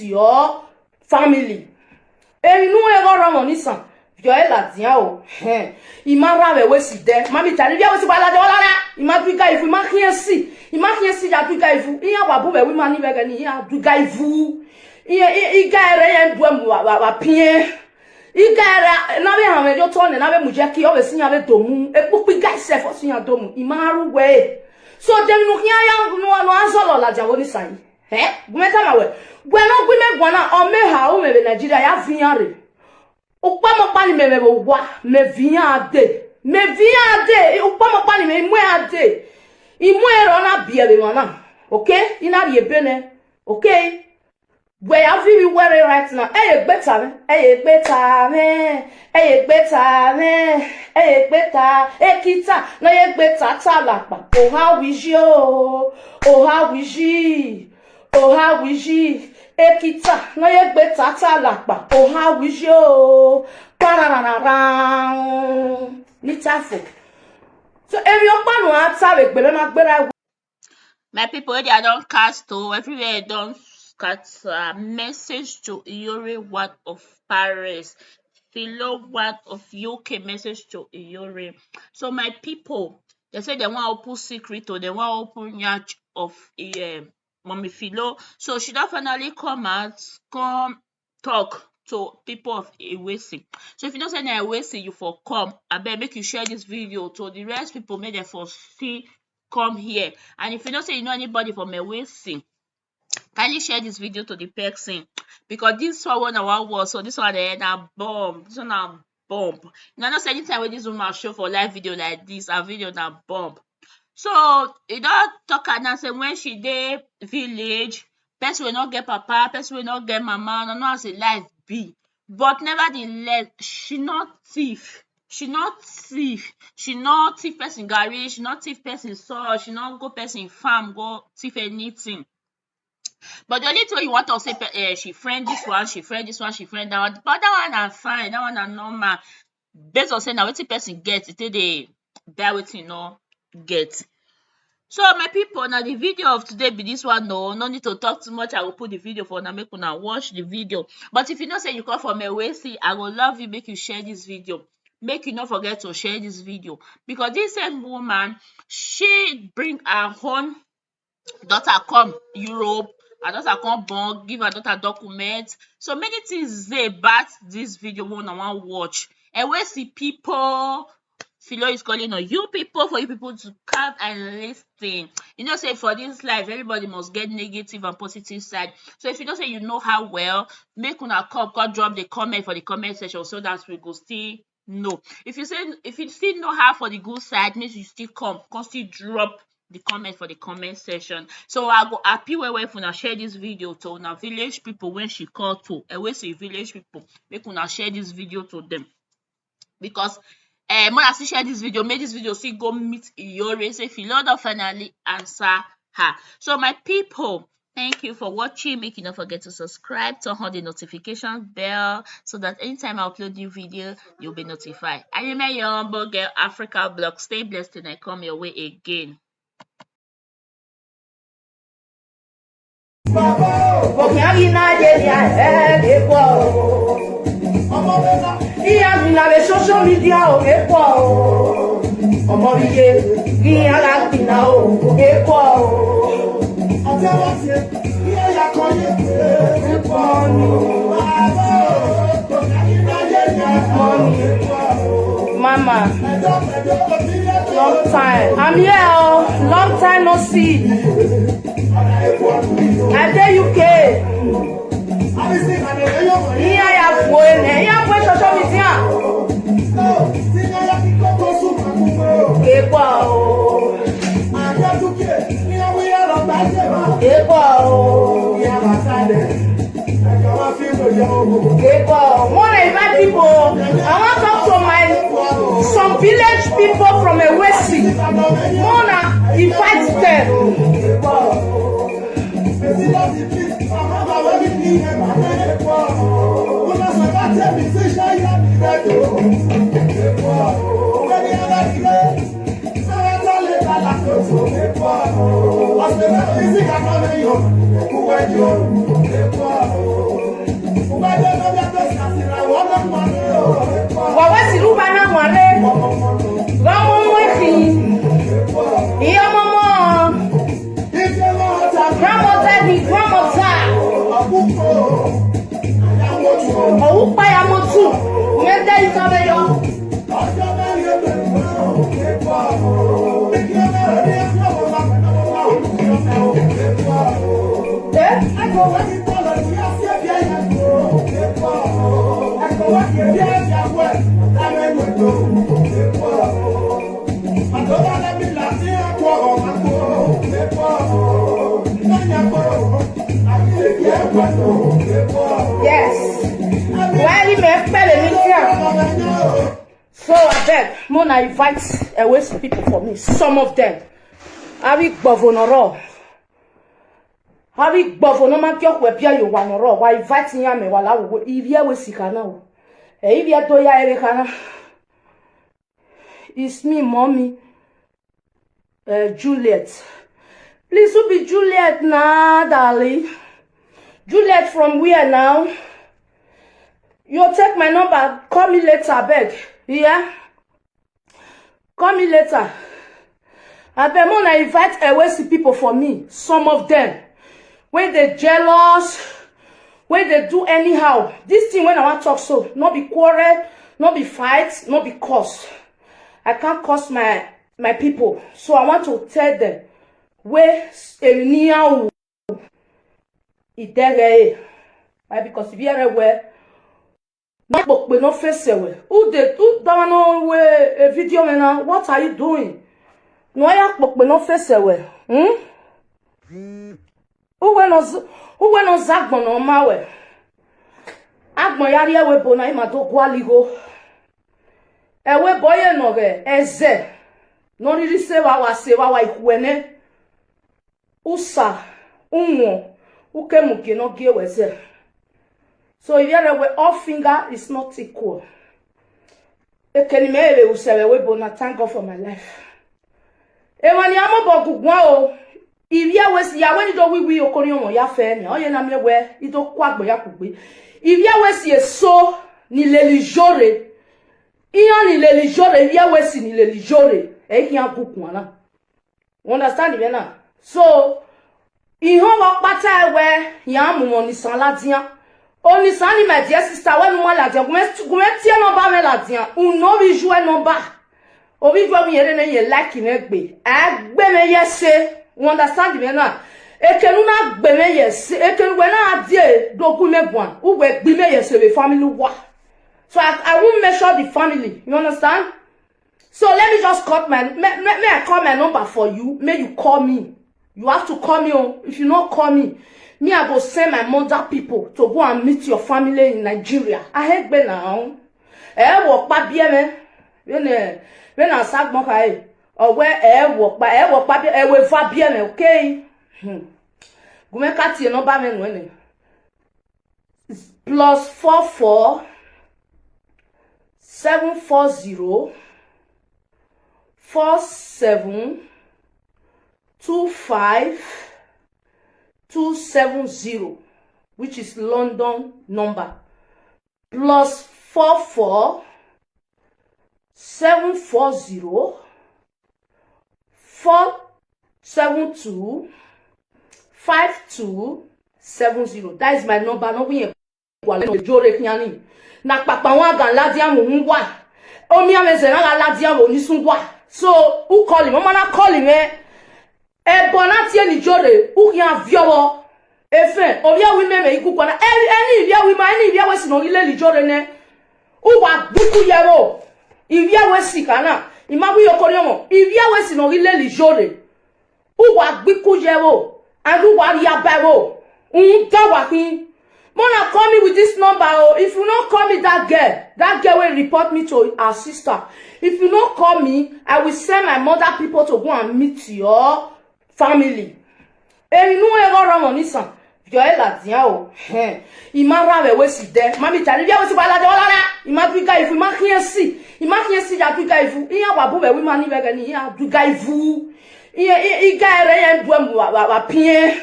your family. E nu e go ro ni san. Yo e la dia o. Ima ra we si de. Mami tari bia we si bala de wala na. Ima duga ifu, ima kiesi. Ima kiesi ja duga ifu. Iya wa bu be wi mani be ga ni ya duga ifu. Iga ere yen du mu wa pie. Iga ere na be ha me jo to ne na be mu je ki o be sinya be domu. E pupi ga se fo sinya domu. Ima ru we. So dem nu hia ya no azolo la ja woni sai. Gumeta ma we. Gwe no gwe me gwana o me ha o me be Nigeria ya fiare. Opa mo pa ni me wa me viande. Me viande. Opa mo pa ni me mu ade. Imu ero na bia be wana. Okay? Ina ye bene. Okay? Where have you wearing right now? Hey, better, hey, better, hey, better, hey, better, hey, kita, no, ye better, talapa. Oh, how is you? Oh, how is she? Oh, how is she? Hey, kita, no, ye better, talapa. Oh, how is you? Pararararang. Nitafo. So, if you're going to answer, better. My people, they don't cast to everywhere. Don't cut a message to Iyore One of Paris, Philo One of UK. Message to Iyore. So my people, they say they want to open secret or they want to open yacht of Mommy Philo. So she don't finally come out, come talk to people of Ewesi. So if you don't say na Ewesi, you for come. I bet make you share this video to the rest people, make them for see. Come here. And if you don't say you know anybody from Ewesi, kindly share this video to the person, because this one I want, so this one na bomb. This one na bomb. You know, say anytime when this woman show for live video like this, a video na bomb. So it don't talk and say when she dey village, person will not get papa, person will not get mama, no know as a life be. But nevertheless, she not thief. She not thief. She not thief person garage. She not thief person saw. She not go person farm go thief anything. But the only thing you want to say, she friend this one, she friend this one, she friend that one. But that one are fine. That one are normal. Based on saying now wetin person get, it they bear wetin no get. So my people, now the video of today be this one. No need to talk too much. I will put the video for now. Make una watch the video. But if you know say you come from Ewesi, I will love you. Make you share this video. Make you not forget to share this video, because this same woman, she bring her own daughter come Europe. Her daughter come born, give her daughter documents. So many things say about this video one I want watch. Ewesi people, Philo is calling on you people for you people to come and listen. You know, say for this life, everybody must get negative and positive side. So if you don't say you know how well, make una come drop the comment for the comment section so that we go still know. If you still know how for the good side, means you still come still drop the comment for the comment section. So I go happy well if una share this video to una village people when she call to Ewesi village people. Make una share this video to them, because when I share this video, make this video see go meet Iyore. Say Philo don finally answer her. So my people, thank you for watching. Make you not forget to subscribe, turn on the notification bell so that anytime I upload new video, you'll be notified. I am your humble girl, Africa Blog. Stay blessed and I come your way again. Social media Mama, long time. I'm here, long time no see. I tell UK. Here I have one. Here I have social media. More invite people. I want to talk to some village people from Ewesi. Mona invite them. upa ya motu. Mede ikabe yo. Yes. Why me pele me. So I beg, Mona invite away some people for me. Some of them. Have you governor? Have you governor? Man, you will be your one or why inviting me while I will. If you will see now, if you do ya Ericana, it's me, mommy, Juliet. Please, who be Juliet now, darling? Juliet from where now? You take my number. Call me later, beg. Yeah? Call me later. I bet Mona invite away some people for me. Some of them. When they jealous. When they do anyhow. This thing when I want to talk so. Not be quarrel. Not be fight. Not be curse. I can't curse my people. So I want to tell them. Where Elnia Idere. Because if you're aware. Not we no face away. Who don't know a video now? What are you doing? No ya we no face away. Who went on Zagbon on my way? Agmo yari we bona ima do gwaligo. Ewe boye no ge eze. No riri se wa ikwene. Usa unwo ukemuke no gie weze. So if you're aware, all finger is not equal. Thank God for my life. If you was ya when you don't we okorion ya fe o ye na me we ido kwagbo ya kugbe. If you was ye so ni lelijore. Iyan ni lelijore, if you was ni lelijore, e ki an kuku ana. Understand me now? So ihon wa pata we ya mumo ni san ladian. Oni sani my dear sister when mo la dia gume tie no ba me la dia uno bi jouer no ba obi jo mi yere na ye like na gbe agbe me yese you understand me now ekenu na gbe me yese ekenu we na adie dogu me buan u we gbe me yese be family wa so I won't measure the family, you understand? So let me just cut my may I call my number for you, may you call me. You have to call me. If you not call me, I go send my mother people to go and meet your family in Nigeria. I hate be now. Walk pa bien when I sag mo kai. Or where walk pa we va bien, okay? Go make at your number men when +44 740 47 25 270, which is London number. +44 740 472 5270. That is my number. No we jore kiani. Na papa wa gan ladia mo nwa. Omi ameze na ladia mo ni sunwa. So who call him? Mama na call him bona tie ni jore who can viewo. Efe oya wi meme iku kwana. Any via wi ma any via we sino ile li jore ne. U wa buku yero. Ivia we sikana. Imabu yokoriomo. Ivia we sino ile li jore. U wa buku yero. And u wa yabawo. Unta kin. Mona call me with this number. Oh, if you not call me that girl will report me to her sister. If you not call me, I will send my mother people to go and meet your family. Et nous errons nisan. Violet la dia o. Imara we si de. Mami tani bia we si bala de wala na. Imaduga ifu ma kiensi. Ima kiensi ya duga ifu. Iya wa bu be we mani be gani ya duga ifu. Iga ere yen duamu wa pien.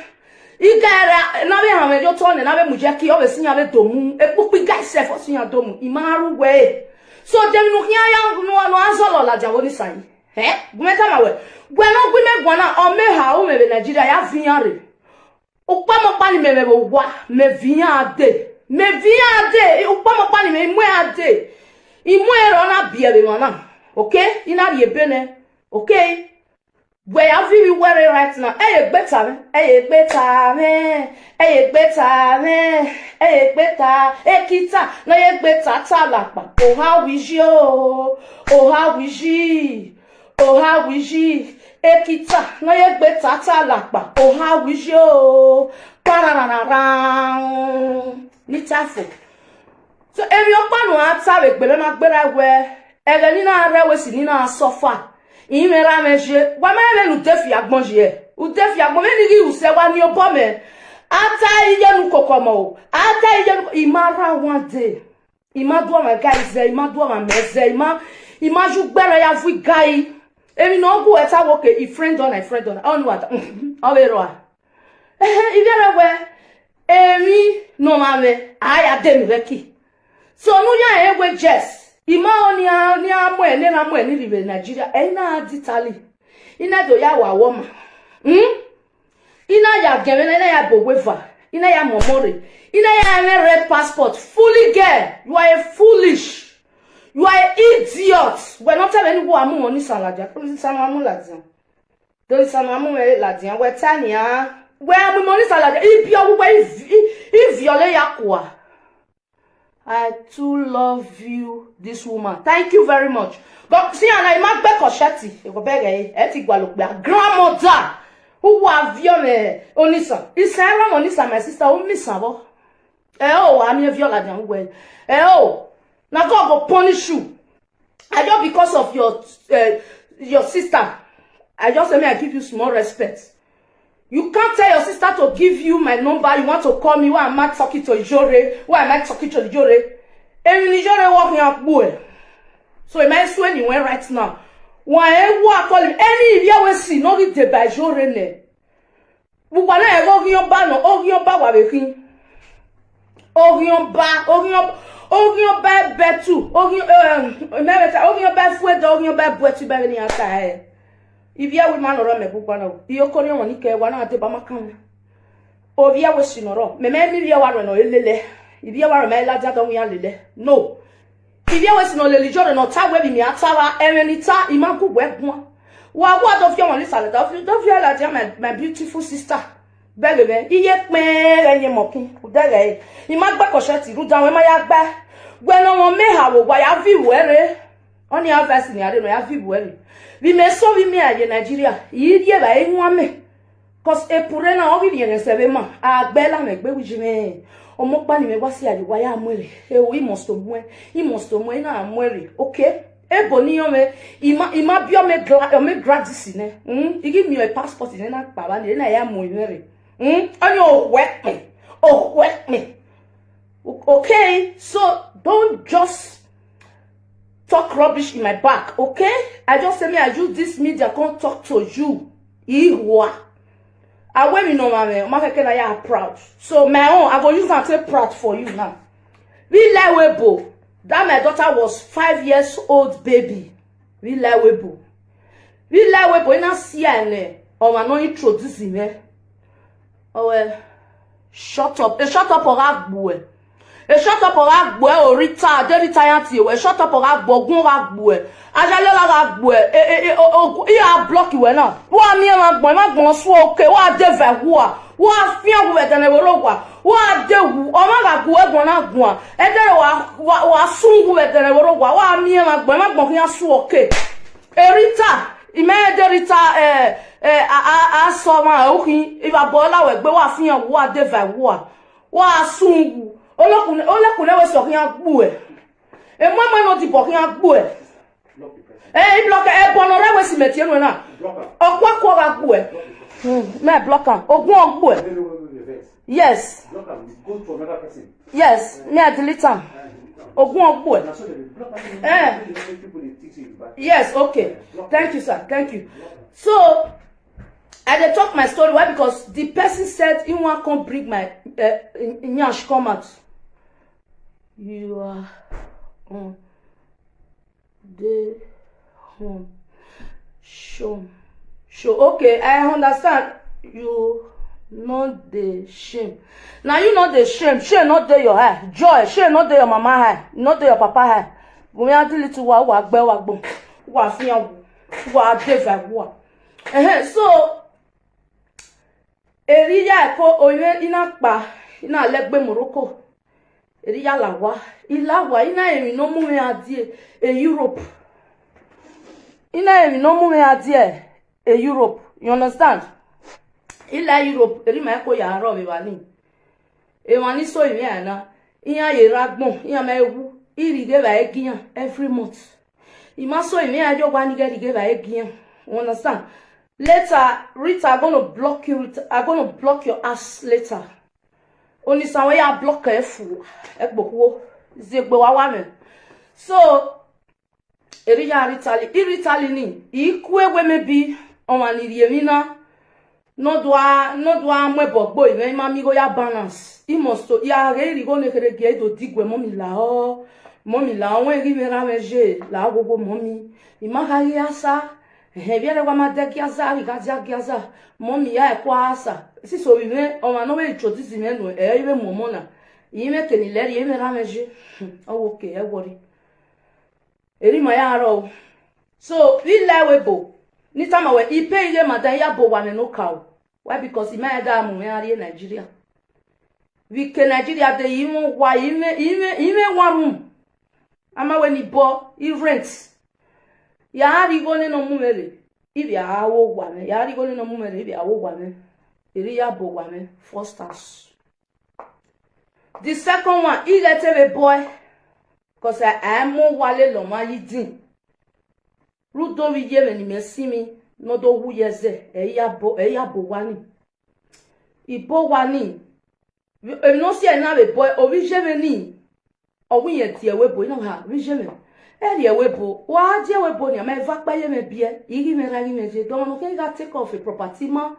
Igara na be ha me jo to ne na be mujeki o be sinya be domu epupi guy self o sinya domu imaru we so dem no hia ya no azolo la jawo ni sai gumeta ma we no gbe me gwana o me ha o me be Nigeria ya vian re o pa mo pa ni me bo wa me vian ade me via de o pa mo pa ni me mu ade imu ero na bia be mana okay ina ye bene okay where have you wearing right now better me ekita na ye better talapa oh how is you ekita na ye better talapa oh how is you pararara nitafo so emi opanu ata we gbe ma gbera we ere ni na rewe si ni na sofa imera meje wa mele nu defi agbon je u defi agbon me ni u se wa ni obo me ata iye nu kokomo ata iye nu imara one day imadu ma guys imadu ma meze imaju gbere ya fu guy emi no go eta wo ke friend on on what awero ivere we emi no mame aya dem veki so nu ya egwe jess ima oni ni amwe ni na mwe ni live Nigeria ina aditali ina do ya wa woma ina ya gere ina ya bogwefa ina ya momore ina ya red passport fully girl you are foolish you are idiot we not tell any who amu oni salaja police sanu amu ladian do sanu amu ladian we tania we amu money salaja ibi owo we viole yakwa. I too love you, this woman. Thank you very much. But see, and I might be cocheti. Grandmother who have you Onisa. It's Sarah Onisa, my sister. Who miss her? I'm your viola down well. Now God will punish you. I just because of your sister. I just say I give you small respect. You can't tell your sister to give you my number. You want to call me. Why am I talking to Jore? Why am I talking to Jore? And Jore walking up boy. So am I swear anywhere right now? Why I call him any year we see no read the by Jore ne? We wanna go your ba no your ba wa be kin. Your ba betu. Your ba fue do your ba boetu ba ni aka Ivia we man oro me bukwana iyo kori won ike wa na ate ba makan ovia we sinoro me via wa no elele ivia wa me la ja don ya lele no ivia we sino lele jore no ta we bi mi atara erenita imanku gwegbon wa do fi won li sale do fi la ja my beautiful sister bele me iye pin enye mokin udere imagba ko sheti ru dan we ma ya gba gbe no won me hawo wa ya vi were oni avasi ni ade no ya vi were we may so we may in Nigeria. Ye ba enwame. Cause e pure na o bi yen sebema. Agbela me gbe wujime. Omo pa ni me wasi ali wa ya amwere. E o imosto mwe. Imosto mwe na amwere. Okay? E boni yo me ima bio me gradisi ne. You give me a passport in na baba ni na ya amwere. Ani o wet me. Oh wet me. Okay? So don't just talk rubbish in my back, okay? I just say me I use this media can't talk to you. Ihwa. I when you know my man, I am proud. So my own, I go use and say proud for you now. We like Webo. That my daughter was 5 years old baby. We like Webo. We like Webo. You not see her. Oh, I not introduce him. Oh well. Shut up. Shut up or boy. E shut up or agbo o rita de retire ti we shut up or agbo gun agbo e ajale la agbo e ya block we na wa mi ma gbon so oke wa de ve wa fi an we de ne we wa de wu o ma ga gbo egbon na gun e de wa sun we de ne we wa mi ma gbon fi an so oke e rita ime de rita a so ma o kin iba bo la we gbe wa fi an wa de ve wa sun olokun we so kin agbu e mo no ti bo kin agbu e block e bono re we si metie no na okwa ko agbu e me block am ogun agbu e yes go to another person yes me I delete am ogun agbu e yes okay thank you sir thank you so I dey talk my story why because the person said he wan come bring my nyash come out. You are on the home show. Okay, I understand. You Not the shame. Now you not the shame. Shame not there your eye. Joy. Shame not there your mama eye. Not there your papa eye. When I tell you to wa gbe wa gbon. Wa fi an wa deva wa. So Eriya ko oye ina pa ina legbe Morocco. Eriya lawa. Ilawa ina emi no mu me adie Europe. Ina emi no mu me adie Europe. You understand? Ila Europe eri ma ko ya ro mi wani. E wani so imi ana. Iya ye ragbon, iya ma ewu. Iri ge ba egiyan every month. Ima so imi ajo wani ge ba egiyan. You understand? Later, Rita, I'm gonna block you. Rita, I'm gonna block your ass later. Only some way I block her fool. So, Rita ni. Ikwe we maybe on an idiomina. No doa mwebo boy. Me mami go ya balance. I must to ya really go nekere to digwe mommy la o. Mommy la we give me rameje la go mommy. Imaka yasa. Viene kwa madekiaza ikaziakiaza mommy ya kwasa siso bive o ma no we introduce me no ibe momona yime kenileri yime rameje okay e worry eri ma ya ro so we lewebo ni tama we ipe ile madan ya bo wa no kawo why because ima da mu ya ri Nigeria we ke Nigeria de yimo wa yime one room ama we ni bo I rent ya rigo ni no mumere ibi awo gwa me ya rigo ni no mumere ibi awo gwa me iri ya bo gwa me first house. The second one he let a boy cause I am mo wale lo ma yidin rudo wi ye me ni mesimi no do wu yeze e ya bo wani ibo wani e no si na be boy o wi je me ni o wi ye tie we boy no ha wi je me Eri webo wa je webo ni ma va pa ye me bie iri me ra me je don no ke ga take off a property ma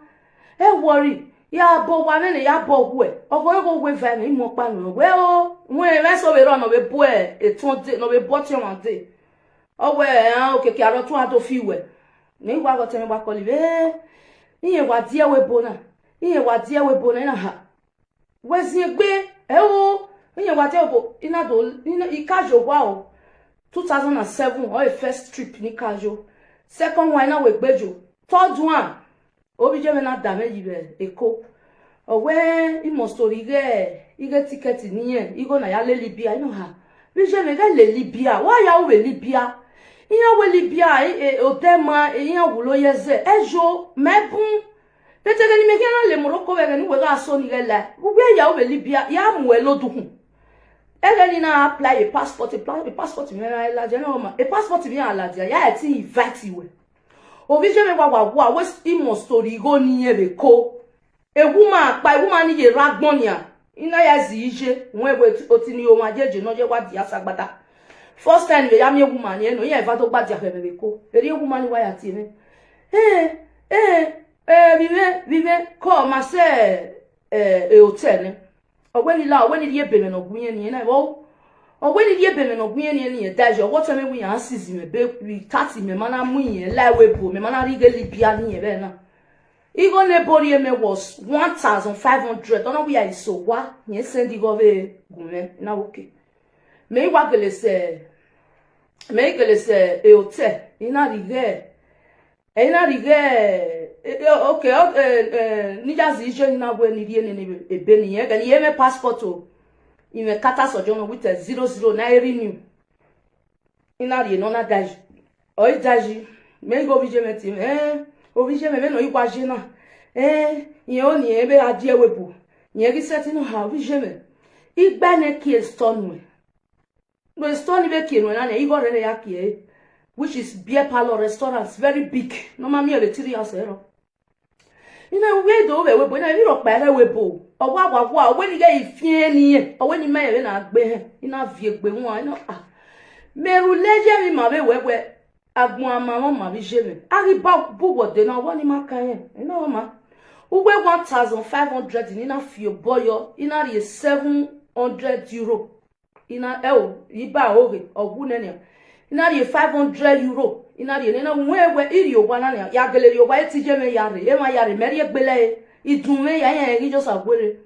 e worry ya bo wa me ya bo hu e ogo go we va me mo pa no we o we so we ro no we bo e tun de no we bo ti wan de o we o ke aro tun ato fi we ni wa go te me ba ko li iye wa die webo na ha we si gbe e o iye wa die webo ina do ina ikajo wa o 2007 or a first trip ni kajo second one na we gbejo third one obi je me na da meji be Eko owe I must story ige ticket ni yen igo na ya le Libya you know ha bi je me ga le Libya why ya we Libya iya we Libya o tema iya wulo yeze ejo mebun tete ni me ke na le Morocco we ni we ga so ni gele we ya we Libya ya mu e lodun Eleni na apply a passport me la general a passport me ala dia ya ti invite we obi je me wa we imo story go ni ebe ko ewu ma ni ye ragbon ya ina ya zi ije won we otini o ma jeje no je wa dia sagbata first time we ya me ewu ma ni no ye va to gba dia fe be ko eri ewu ma ni wa ya ti ni vive ko ma se hotel Ogweni la ogweni die beme no gunye ni na wo ogweni die beme no gunye ni daje what me wi an sizi me be wi 30 me mana mu yen la webo me mana ri geli bia ni e be na igo ne bori me was 1500 don't know we are so wa yen send go be gunme na okay me wa gele se e hotel ina rige okay nijazi je na gwe ni die ni ebe ni ye gani ye me passport o ime kata sojourn with a 00 na renew ina ri no na daji o daji me go bije me ti o bije me no igwa je na ye o ni ebe adie webu ye gi set no ha bije me igba ne ki stone we stone be ki no na ne igwa re ya ki which is beer parlor restaurants very big no ma mi e tiri asero ina we do we bo ina ri ro pa re we bo owa we ni ge ifie ni e owe ni me ye na gbe he ina vie gbe won ina meru leje mi ma be we agbon ama won ma bi je me ari ba buwo de na won ni ma kan ye ina o ma ugbe 1500 ni na fio boyo ina ri 700 euro ina iba oge ogun ne ina ri 500 euro ina ri na wewe iri ogwa na ya geleri ogwa etije me yare e ma yare meri egbele idume ya eri just agwere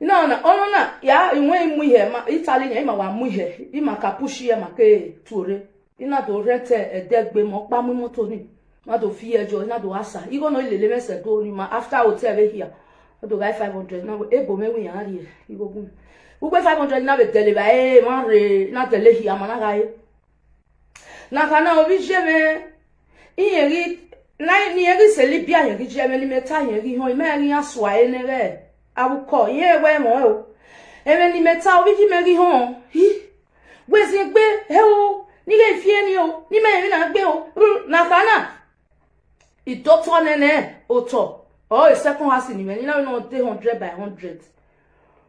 ina na ono na ya inwe imu ihe ma Italy ya ima wa mu ihe ima ka push ya maka tuore ina do rete edegbe mo pa mu moto ni ma do fi ejo ina do asa igo no ilele mese do ni ma after hotel be here do guy 500 na ebo me wi yan ri igo gun ugbe 500 na be deliver ma re na tele here ma na ga na kana obi jeme iyeri na ni eri se libia yeri jeme ni meta yeri ho me eri aswa enere awuko yen we mo o eme ni meta obi ji meri ho hi wezi gbe he o ni ge fie ni o ni me ri na gbe o na kana idoto nene oto o e second house ni me ni na no 100 by 100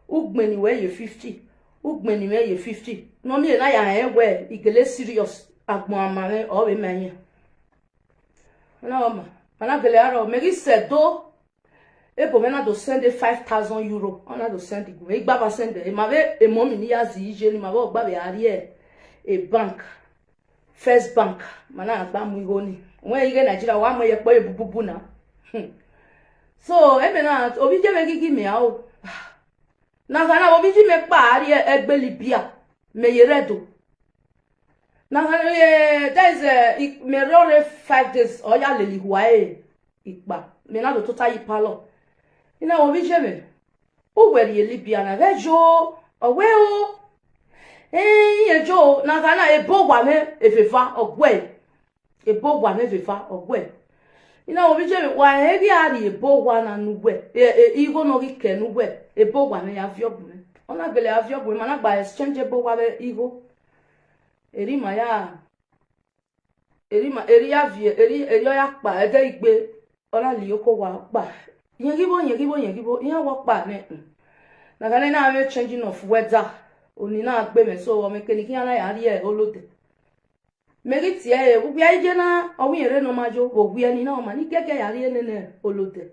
ugbe ni we ye 50 ugbe ni me ye 50 no mi na ya we igele serious agbon amare o be menye na ma ana gele aro me ri sedo ebo me na do send 5,000 euro ona do send go igba ba send e ma be e mo mi ni ya zi je ni ma bo gba be ari e bank First Bank mana agba mu igo ni won ige Nigeria wa mo ye po ebububu na so e me na obi je me gigi me o na kana obi ji me pa ari egbe Libya me ye redo na kana there is me rore 5 days o ya leli huae ipa me na do total ipalo ina obi je me o were ye Libya na vejo owe o yejo na kana ebo gwa me efefa ogwe ebo gwa me efefa ogwe ina obi je me wa eri ari ebo gwa na nugwe igo no rike nugwe ebo gwa me ya viobu me ona gele ya viobu me na gba exchange ebo gwa be igo eri ma ya eri ya vie eri ya pa ede igbe ona li oko wa pa yen gibo yen wo pa ne na kana na me changing of weather oni na gbe me so o me keni ki ana ya ri e olode meri ti e bu bia ije na o wi ere no majo bo wi ani na o ma ni keke ya ri ene olode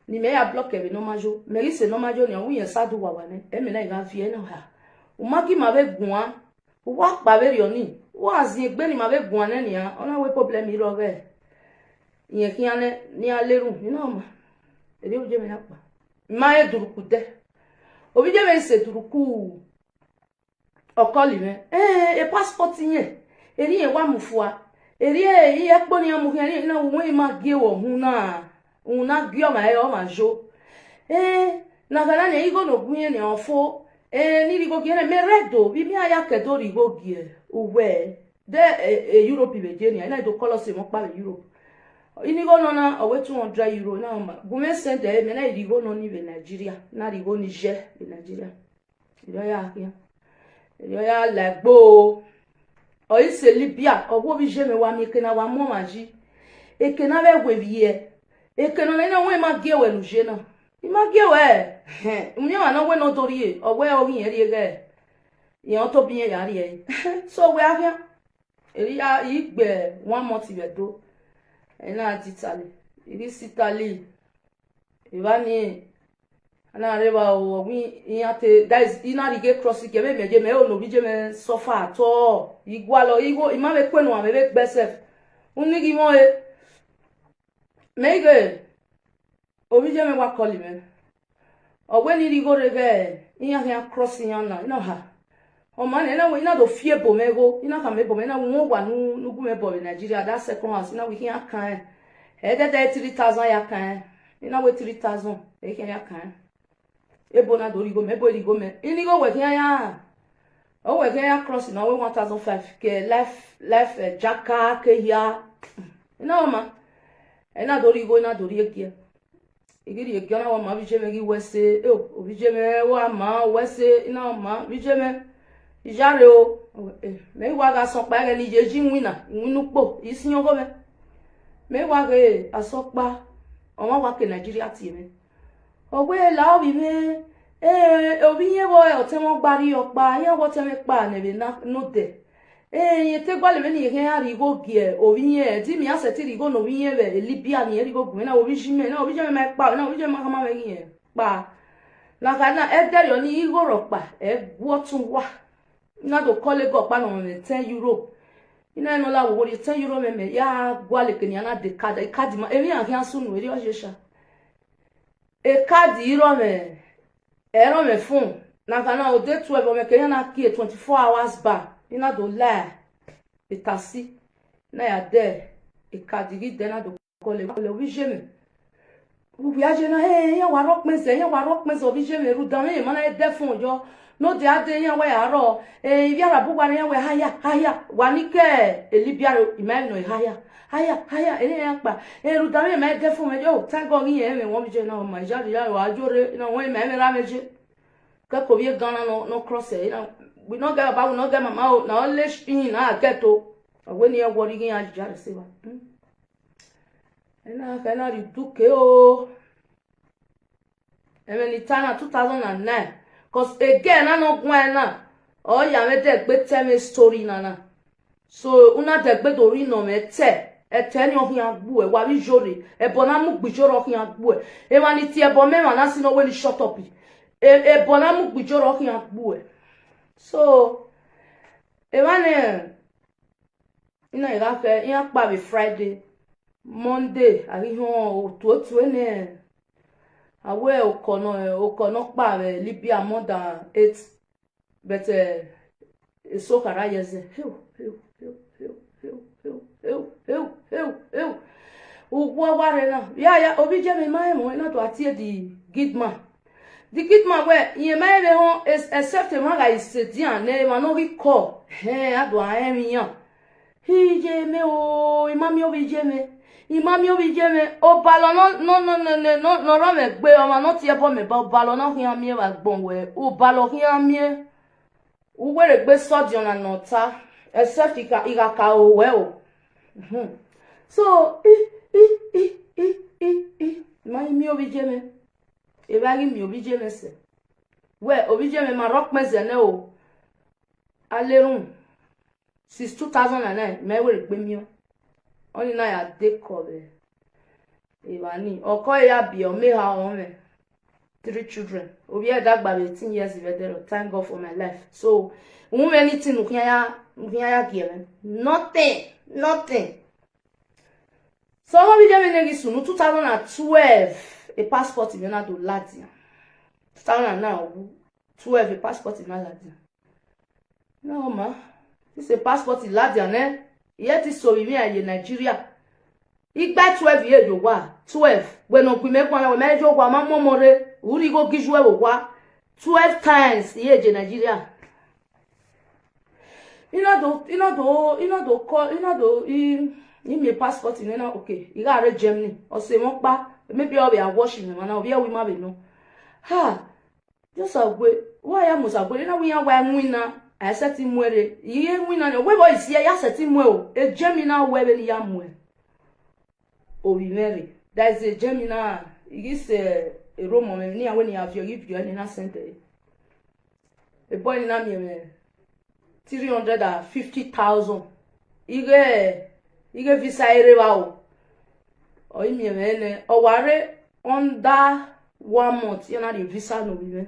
ni me ya block e no majo meri se no majo ni o wi en sadu wa wa ne e me na ga fi e na ha o ma ki ma be gun an wa pa be ri oni wa zin egbe ni ma be gun an ni an ona we problem iro be yen ki ane ni aleru ni na ma eri o je me na pa ma e duruku de obi je me se duruku okoli me e passport yen eri e wa mufua eri e epo ni amu eri na wo ma gie wo hu na gie o ma e o ma jo na kana ne igo no gun yen ni ofo ni rigo gie ne me redo bi mi aya kedo rigo gie uwe de Europe be je ni na do color se mo pa Europe inigo no na owe 200 euro na ma gume send e me na rigo no ni be Nigeria na rigo ni je be Nigeria iro ya legbo o ise Libya ogwo bi je me wa mi kena wa mo maji ekena be gwe biye ekena na we ma ge we nu je na I ma ge we mi wa na we no dori e o we o yin eri ge yan to bi ya ri e so we ahia eri ya igbe 1 month be do ena Italy iri Italy ibani ana reba o wi yate guys ina rige cross ke be meje me o no bi je me suffer to igwalo igo ima be kwenu ame be gbese unigi mo e mege o bi je me wa call me o we ni rigo rege iya ya cross yana ina ha o man ina we ina do fie bo mego ina ka me bo me na wo wa nu gu me bo Nigeria that second house ina we can kan e de 3000 ya kan ina we 3000 e kan ya kan ebo na do rigo me bo rigo me inigo we kan ya o we kan ya cross na we 1005 ke life jaka ke ya ina ma ina do rigo ina do rigo igiri ege na wa ma bi je me gi wese o bi je me wa ma wese ina ma bi je me ijare o me wa ga so pa re ni je ji wina winu po isin ogo me wa ge asopa o wa ke Nigeria ti me ogwe la obi me obi yen wo o te won gbari opa yen wo te me pa ne be na no de ye te gwa le me ni yen ari go gie obi yen ti mi ase ti ri go no bi yen be Libya ni ri go gun na obi ji me na obi je me pa na obi je ma ma me yen pa la kana e de yo ni igo ro pa e gwo tun wa na do kole go pa no me 10 euro ina no la wo 10 euro me ya gwa le ke ni na de card ma e mi an sunu eri o je sha e card iro me ero me phone na kana o day 12 o me kenya na ki 24 hours ba ina do lie e tasi na ya de e card gi de na do kole wi jeme u viaje na yan wa rock mense o vi jeme ru dan me mana e de phone yo no de ade yan wa ya ro ibi ara bu wa yan we haya wa ni ke elibia imagine no haya ene yan pa ru dan me de phone me yo thank God yin me won bi je na ma ja ya wa jore na won me ra me je ka ko bi gan no cross e na we no get about we no get mama na only in na get o when you worry yin ajare se wa ena kana ri duke o ni tana 2009 cause again I no gwen na o ya me de gbe tell me story na so una de gbe tori no me te ni ohun agbu e wa bi jore e bona mu gbijoro ohun agbu e wa ni ti e bo me ma na si no we ni shut up e bona mu gbijoro ohun agbu e so e wa ne ina ira fe yan pa be Friday Monday ari hon otu ene awe okono pa Libya more than 8 but so kara yeze ugwo ware na ya obi je me mai mo na to atie di Gidman we yen mai be hon except man ga isedi an ne ma no recall ado an mi yan je me o imami obi je me o balo no ro me gbe o ma no ti e bo me ba o balo no hin ami wa gbon we o balo hin ami o were gbe sodium na nota except ka o we o so mi obi je me e ba ri mi obi je me se we obi je me ma rock me ze ne o alerun since 2009 me were gbe mi o only na ya de kobe Iwani oko ya bi o me ha on me 3 children obi e dagba 18 years vedero thank God for my life so anything ukiya give nothing so how we dem negi sunu 2012 a passport in na do Latin 2009 12 a passport in Latin no ma this a passport in Latin yet is so we in Nigeria igba 12 years yo wa 12 when on me kwa na me jo kwa ma momore uri go gijwe wo kwa 12 times years in Nigeria me passport in na okay you got read Germany or say mo pa maybe I'll be washing me na obi we ma be no ha just agwe why am so agwe na we yan wa nwina I set him where ye nwina no we boy see ya set him o e Germany na we be ya mwe o we marry that is a Germany na is a Rome me ni when you have your give you any na center a boy na me 350,000 ige visa erewa o imi ene o ware under 1 month yana the visa no bi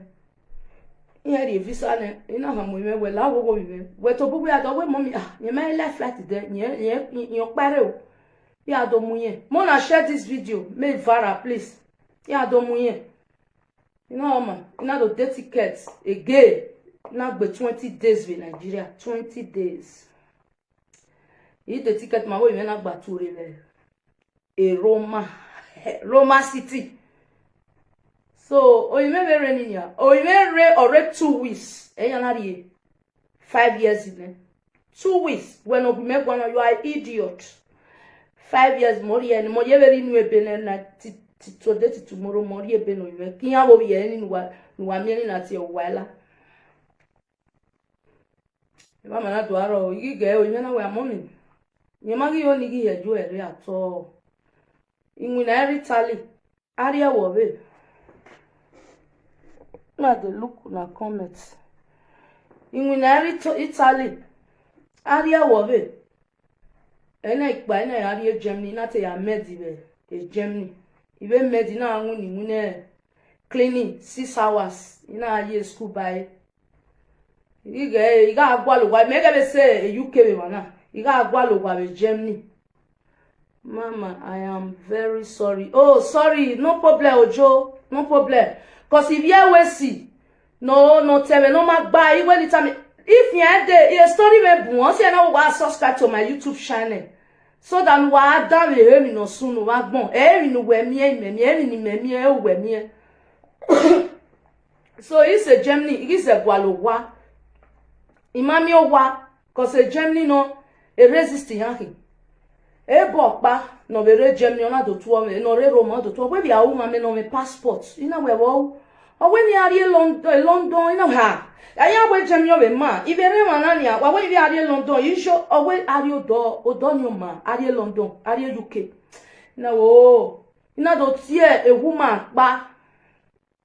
ihe the visa ne ina ha mo we la gogo bi we to bubu ya do we mommy ye me left flight there ye pare o ya do mu yen mo na share this video make viral please ya do mu yen ma ina do take tickets again na gbe 20 days in Nigeria 20 days the ticket ma wo yen na gba to re e Roma city so o ime be re ni ya o ime re already 2 weeks e yan na ri 5 years in 2 weeks when obi me gwana you are idiot 5 years more ye ni mo ye be ri nu ebe na today to tomorrow more ye be no ime kiyan wo ye ni wa mi ni na ti o wala mama na do aro igige o ime na we amoni ni magi yo ni gi ejo ere ato inwi na Italy area wo be na the look na comment inwi na Italy area wo be ena ipa ena area Germany na te ya medi be e Germany ibe medi na anwu ni mu ne cleaning 6 hours ina ye school by iga agwalo wa mega be say UK be wana iga agwalo wa be Germany mama I am very sorry oh sorry no problem ojo no problem. Cause if you we see, no tell me no ma buy when it time. If you had the story me once you know why subscribe to my YouTube channel. So that why down the hear me no soon no bon. Eh no we me we me. So it's a Germany, it's a Gualowa. Imami owa, cause a Germany no e resist yanki. E bokpa no be Germany na do tuo me no re Roma do tuo we bia wo ma me no me passport. Ina we wo. O we ni ari London ina ha. Aya we Germany we ma. Ibere ma na nia wa we bi ari London. You show o we ari odo ni ma ari London, ari UK. Na wo. Ina do tie e woman pa.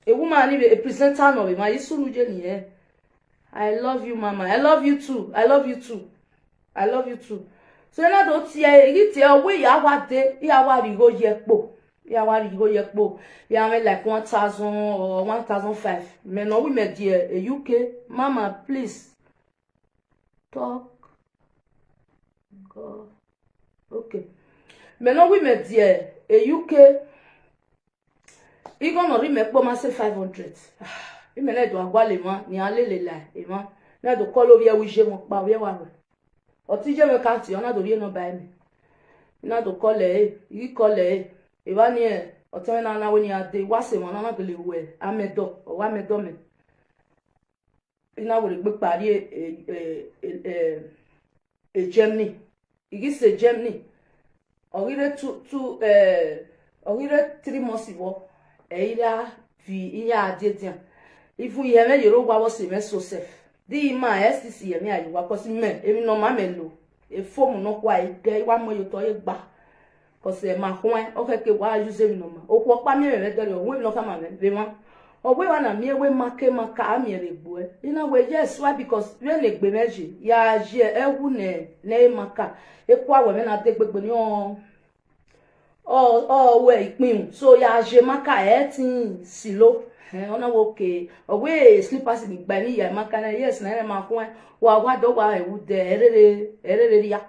A woman ni a presenter no be ma isu nu je ni e. I love you, Mama. I love you too. I love you too. I love you too. So na do ti e ti o we ya wa de, ya wa ri go yepo. Ya wa ri go yepo. Ya me like 1,000 or 1,005. Me no we me die a UK. Mama, please. Talk. Go. Okay. Me no we me die a UK. I go no ri me po ma say 500. Me na do agwa le mo ni alele la e mo na do call obi e wi je mo pa obi e wa o ti je me count yo na do ri no buy me na do call e call e ba ni e o te na we ni ade wa se mo na do le we amedo o wa medo me ina wo le gbe pari Germany igi se Germany ogire ogire 3 months iwo e ira fi iya ade dia. If we have a Yoruba was a so safe. The my STC, me, I was in men, even no mamelo. A form no quite gay 1 more you toy back. Cause my home, okay, why you say no more. Oh, what me, we no come on, they want. Or we want a mere way, Maka, me, boy. In a way, yes, why? Because really, Bemeji, ya, wouldn't name Maka. A poor woman, I take back when you're. Oh, wait, me. So, ya, Maka, 18, silo. Ona woke owe slippers ni gba ni ya makana yes na ma kun wa do wa e wude erere ya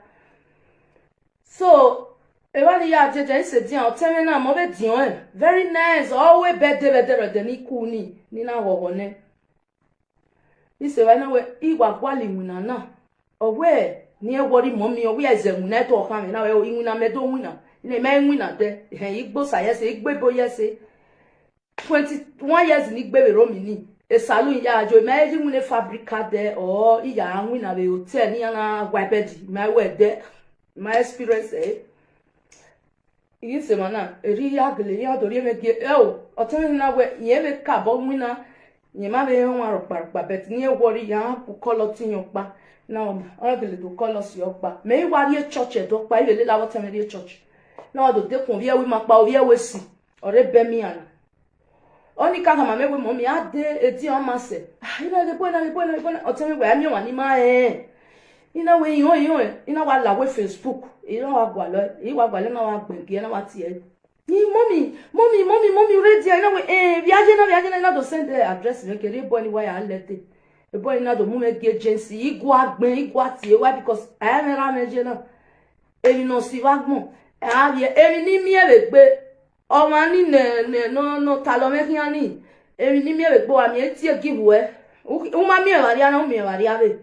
so e wa ni ya jeje se dian o teme na mo be dian very nice always better ni ku ni na wo ne ise wa na we igwa kwali nwuna na owe ni e wori mo mi owe ezemu na to kan mi na we nwuna me do nwuna ni me nwuna de igbo sayese igbebo yese 21 years ni gbe ro mi ni e salon ya ajo me ji mu ne fabrica de or iya anwi na be hotel ni na gwapedi my we de my experience yin se mana eri ya gele ya do ri me ge o ten na we yen be ka bo nwi na yen ma be won aro parpa bet ni e wori ya ku color tin yo pa na o gele do color si yo pa me wa ri church e do pa ile le la wo ten ri church na o do de kun bi e wi ma pa o bi e we si ore be mi ana oni ka kama mewe mo mi ade eti o ma se ina le bona o temi we ami wa ni ma ina we yon ina wa la we Facebook ina wa gwa lo i wa gwa le na wa gbege na wa ti e ni mommy ready ina we viaje na ina do send address me kere boy ni wa ya lete e boy ina do mu me ge agency igwa ti e wa because I am ra meje na emi no si wa gbon emi ni mi e le gbe o ma ni no talo me kian ni emi ni mi e gbo ami e ti e give we o ma mi e wa ri ana o mi e wa ri ave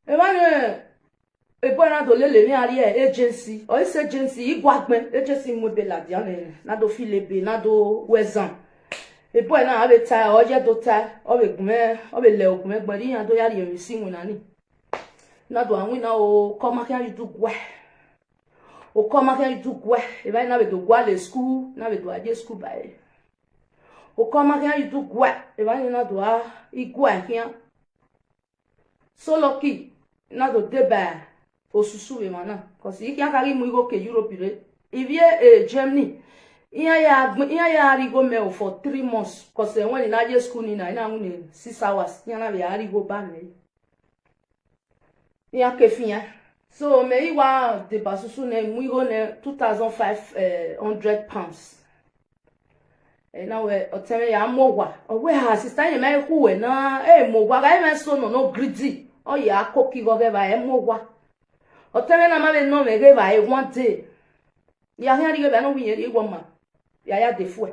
e ma ni e bo na do lele mi ari e agency o ise agency igwa gben agency mo be la dia na do filebe na do wezan e bo na ave ta o je do ta o be gun o be le ogun me gbon ri yan do yari emi si won na ni na do awin na o ko ma kian du gwa o ko ma kian du gwa e ba na be do gwa le school na be do aje school ba e o ko ma kian du gwa e ba ni na do a igwa kian so lucky na do de ba osusu we mana cause iki akari mu igo ke Europe re ivie Germany iya ya rigo me for 3 months cause when na je school ni na ina ngune 6 hours iya na be ya rigo ba me iya ke finya so me iwa de basusu ne mu igo ne 2,500 pounds na we oteme ya mowa owe ha sister ye me ku we na mowa ga me so no greedy o ya koki go ge ba mowa oteme na ma be no me ge ba one day ya ha ri ge ba no wi ye igwo ma ya de fu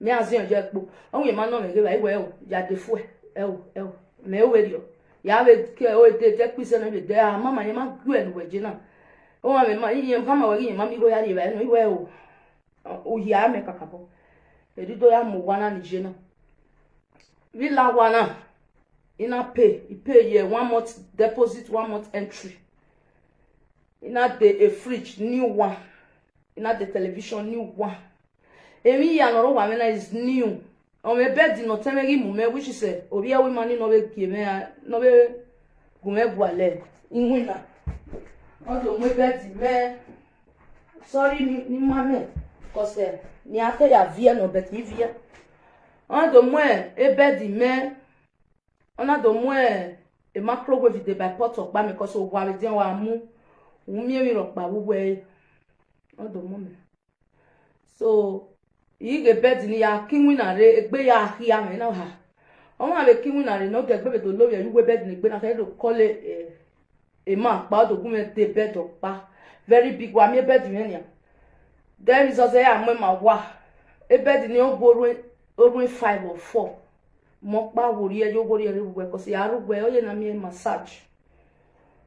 me azin je po on we ma no me ge iwe o ya de fu e o me o we dio ya be ke o te pise no be de mama ye ma gu enu we je na o ma me ma yin kama we yin ma mi go ya ri ba no iwe o ya me kakabo e do ya mo wana ni je na we la wana ina pay ye 1 month deposit 1 month entry ina the a fridge new one ina the television new one emi ya no wa me na is new o me bed no temegi mu me which is obi e we mani no be kie me no be gume guale inwina o do me bed me sorry ni mame cause ni ate ya vie no bet mi vie on do mo e bed me ona do mo e microwave de by pot of ba me cause o wa be din wa mu mi ro pa wo we on do mo me so ige bed ni ya kinwina re egbe ya ahia me na ha o ma be kinwina re no de gbe to lo ye we bed ni gbe na do kole ma pa do gume de bed pa very big wa mi bed me ni there is also ya mo ma wa e bed ni o boru 5 or 4 mo pa wori e yo wori e we ko si arugbe o ye na mi massage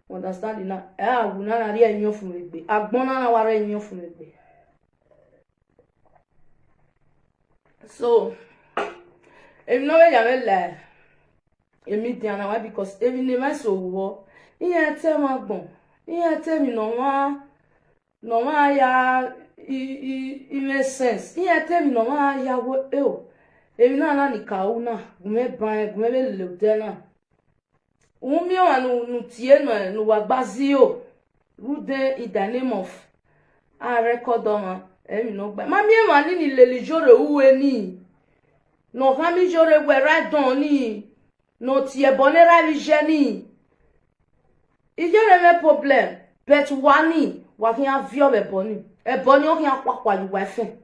understand na awu na ri enyo fun egbe agbon na wa re enyo fun egbe so if no way ya me la emi diana why because even the man so wo iye te ma gbon iye te mi no ma ya i make sense iye te mi no ma ya wo emi na ni ka una gume ban gume be le de na umi o anu tie no wa gbazi o rude in the name of a record on emi no gba ma mi e ma ni le lijore uwe ni no ha mi jore we right don ni no tie bonera vi jeni ijore me problem but wani wa ki avio be boni e boni o ki apapa yu wa fe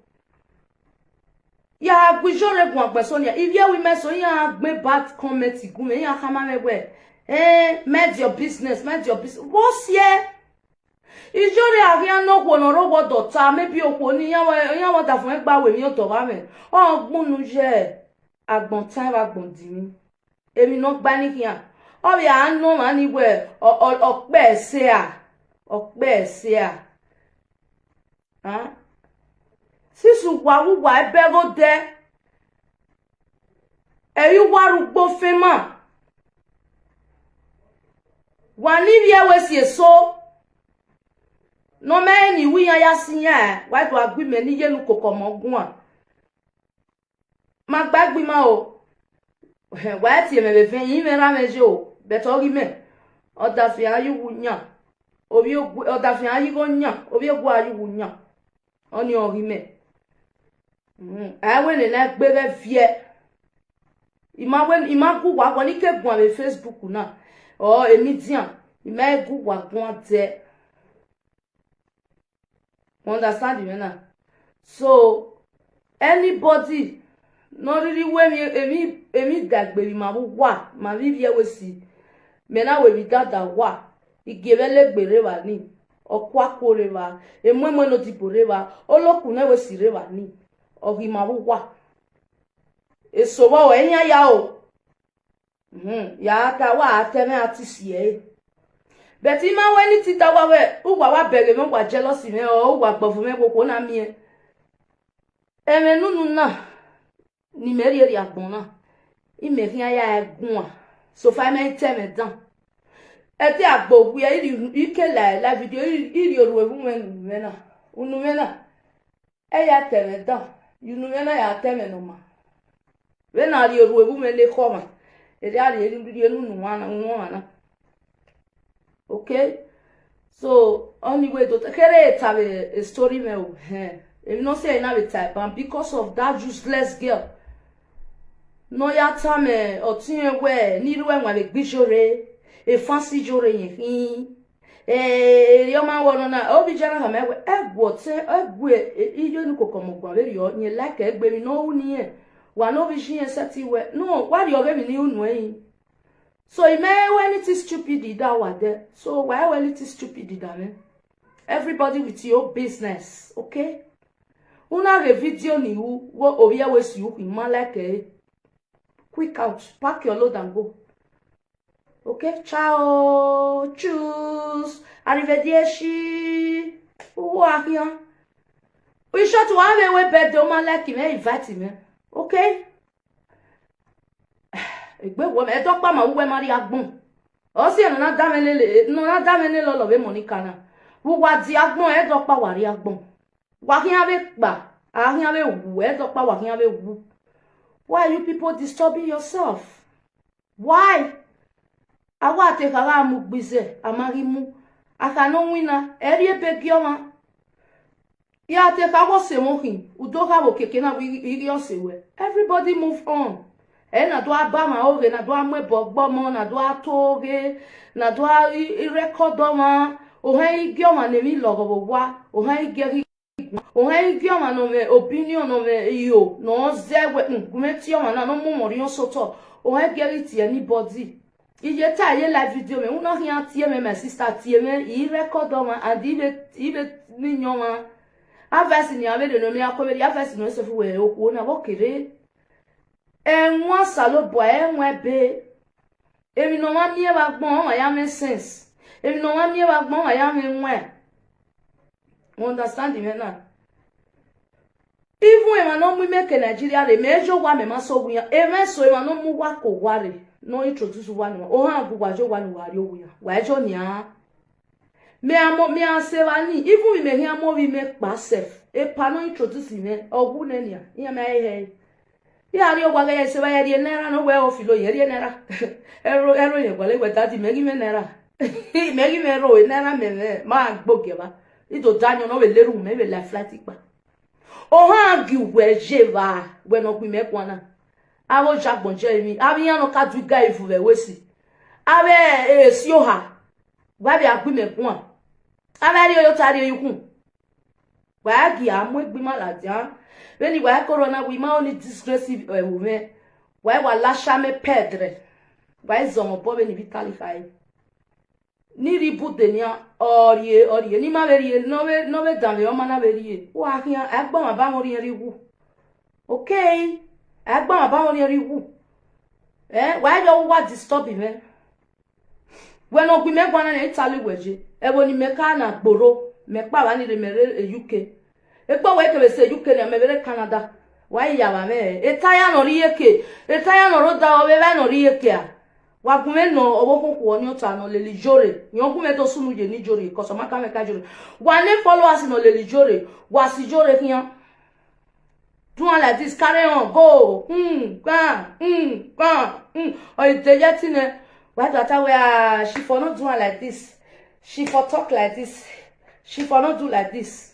ya gbijore gun agbeso ni if you we me so ya gbe bad comment gun me ya kama me we mind your business what's here ijore aria no wo no robo dota maybe opo ni yan wa da fun e gba we mi o to ba me o gbunu je agbon tan wa gbon di mi emi no gba ni kian o bi anu ma ni we ope se a sisu wa ebe go de eyi warugbo fema wanibia wesi so no me ni wi ya sinya wa do agbi me ni yenu kokomogun a ma gbagbi ma o wa ti me be fe yin me ra meje o beto ri me oda fi ayu wunya obi oda fi ayu go nya obi egu ayu wunya oni ori me awe le na gbe be vie ima ku wa ni ke gun ave Facebook na o emi dian ima egu wa gun ate understand me na so anybody no really we emi dagbe ma wa ma vivie we si me na we dada wa igevele gbere wa ni okwa kore wa emwemwe no tipore wa olokun na we sire wa ni ogi ma wa eso wa we nya ya o ya ta wa ateme ati sie but ima we ni ti ta wa we ugwa wa bere me wa jealousy me o ugwa gbofu me koko na mi eme nunu na ni meri eri agbon na imeri ya egun a so fa me teme dan eti agbo wu ya ike la video iri oru ewu me na unu me na e ya teme dan unu me na ya teme no ma we na ri oru ewu me le koma eri ari eri nunu wana okay so anyway to kere have a story me o if no say na be type and because of that useless girl no ya tame otin we ni ru enwa le gbijore e fancy jore yin yo ma wono na obi jana ha me we egwu ijo ni kokomogbon le yo yin like egbe mi no uni e wa no bi shin seti we no wa ri oge mi ni unu eyin so it may when it is stupid that was there so why when it is stupid that man everybody with your business okay Una re video ni u wo ovia we si u like quick out, pack your load and go. Okay, ciao, tschüss, arrivederci. Rien. We shot to have a way better, man, like him, invite him. Okay? Egbe wo me dokpa ma uwe mari agbon. O si no na damene lo be Monica na. Wo wa di agbon e dokpa wari agbon. Wa hin ave gba, a hin ave wu e dokpa wa hin ave wu. Why are you people disturbing yourself? Why? Awa te kara mu gbize, amari mu. Aka no wina, eri epe gioma. Ya te kawo se mohin, udoka wo keke na wi ose we. Everybody move on. Na do abama oge, na do amwe bogbomo, na do atoge, na do rekodoma. Ohe gioma ne mi logo wa, ohe geri. Ohe gioma no me opinion no me yo, no zewe kumeti oma na no mumori on soto. Ohe geri ti anybody. Iye ta ye live video me, uno hian tie me my sister tie me, I rekodoma and ibe ni nyoma. Avesi ni ave de no me akomedi, avesi no se fu we oku na wo kere. Enwa salo boy enwa be. Emi no ma mie ba gbon wa ya make sense. Emi no ma mie ba gbon wa ya me nwe. You understand me now? Even when no mu make Nigeria le mejo wa me ma so buya. E me so e ma no mu wa ko ware. No introduce wa no. O ha bu wa jo wa no ware owu ya. Wa jo nia. Me asevani, even we me hear more we make myself. E pano introduce me, ogu nenia. Iya me he. Iya ri ogwa ga se ba ya ri nera no we ofilo ye ri nera. Ero ye gwale we dadi megi me nera. Megi me ro e nera me ma gboge ba. Ito danyo no we leru me we la flat ipa. O ha gi we jeva we no ku me kwana. Awo jagbonje mi. Abi yan no ka du ga ifu we wesi. Abe si o ha. Wa bi agbi me kwan. Amari yo tari yukun. Wa gi amu egbima la jan. When wa corona we ma only disgressive women. Wa lasha me pedre. Wa zomo bo be ni vitali fai. Ni reboot de nia orie ni ma verie no be dan le o ma na verie. Wa hian agba ma ba mo ri riwu. Okay. Agba ma ba mo ri riwu. Wa yo wa disturb me. When we make one in Italy weje, e woni meka na gboro, mekpa wa ni re mere UK. E gbo we ke se UK na mere Canada. Wa ya wa me, etaya no ri eke, etaya no ro da o be no ri eke a. Wa gume no owo kunku oni ota no le lijore. Yon gume to sunu je ni jore, ko so maka meka jore. Wa ne followers no le lijore, wa si jore kian. Do one like this, carry on, go. O ite yetine. Why do I she for not doing like this? She for talk like this. She for not do like this.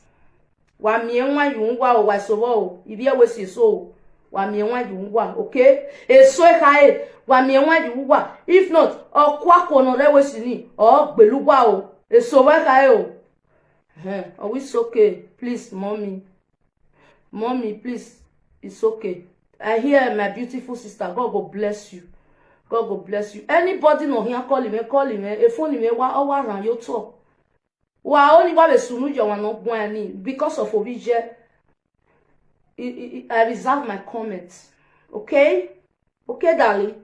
Wa mi enwa yunwa o wa so wo. Ibi e we si so. Wa mi enwa yunwa, okay? E so e kai. Wa mi enwa yunwa. If not, o kwa ko no re we si ni. O gbelugwa o. E so we kai o. Oh, it's okay. Please, mommy. Mommy, please. It's okay. I hear my beautiful sister. God will bless you. God will bless you. Anybody no here call him, a phone him, wa ran you talk. Wa only wa be sunu jo wa no gbon ani because of obije. I reserve my comments. Okay? Okay, darling.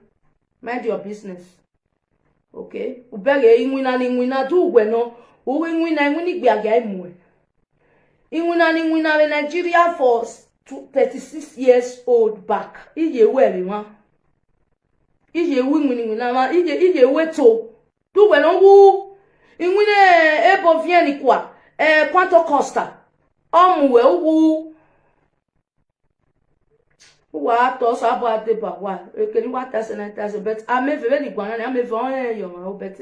Mind your business. Okay? Ubege inwina du we no. Uwe inwina gbe aga imu. Inwina we Nigeria for 36 years old back. Ije we bi wan. Ije winwini na ma ije weto du we no wu inwine ebo vieni kwa quanto costa omuwe wu wa to so abo ade ba wa ekeni wa ta senata but ameve ni gwana na ameve on yo ma but